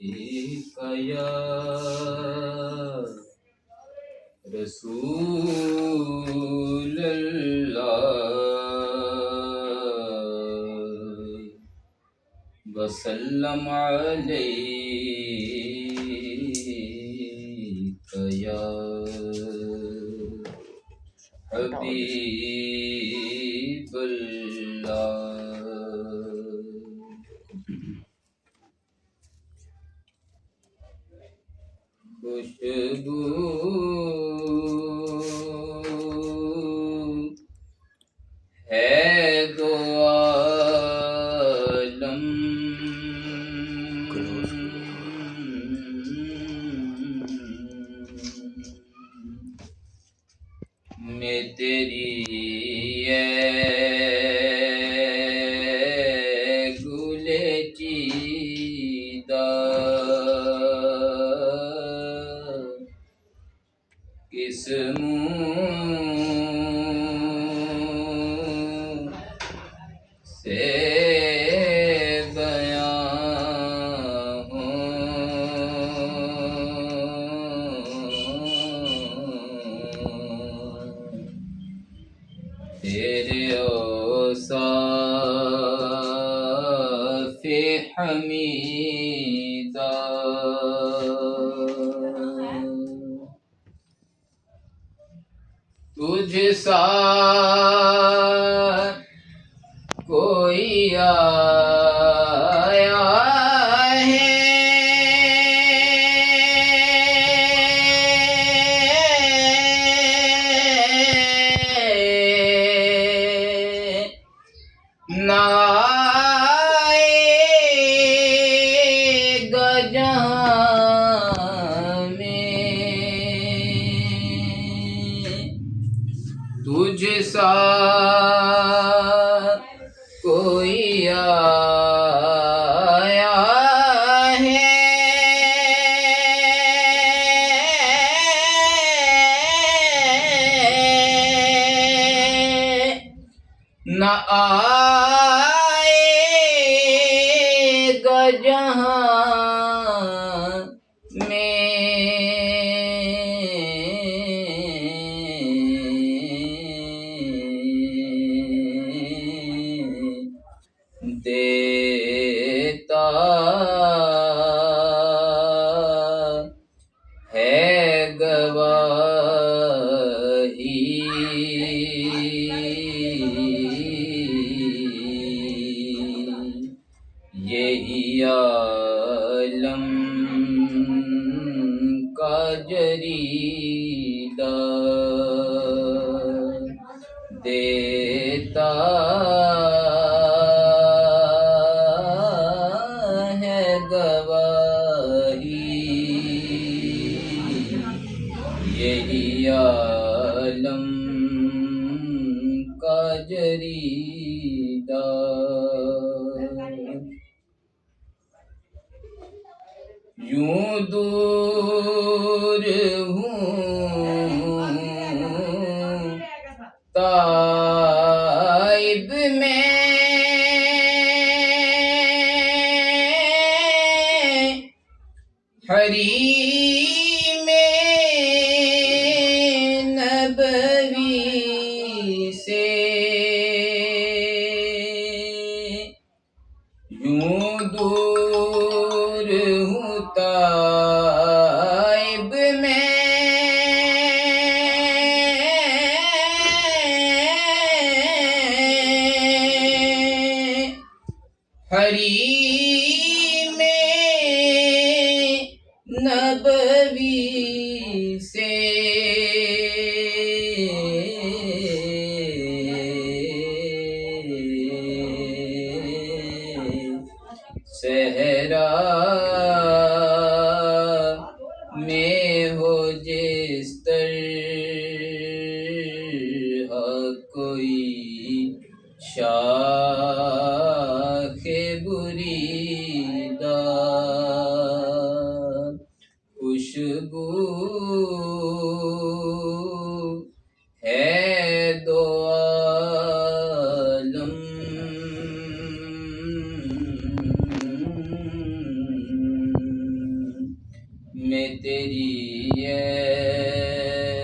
یا رسول اللہ وسلم علیک یا حبیب اللہ. خوشبو ہے دو عالم میں تیری گلے چیدہ کس منہ سے بیان تیرے اوصاف حمیدہ تجھ سا کوئی آیا ہے نہ آئے گا جہاں میں تجھ سا کوئی آیا ہے نہ آئے گا جہاں دیتا ہے گواہی یہی عالم کا جریدہ دیتا ہے گواہی یہی عالم کا جریدہ. یوں دور ہوں طائب میں حریم نبوی سے یوں دور ہوں طائب میں حریم نبوی سے صحرا میں تیری ہے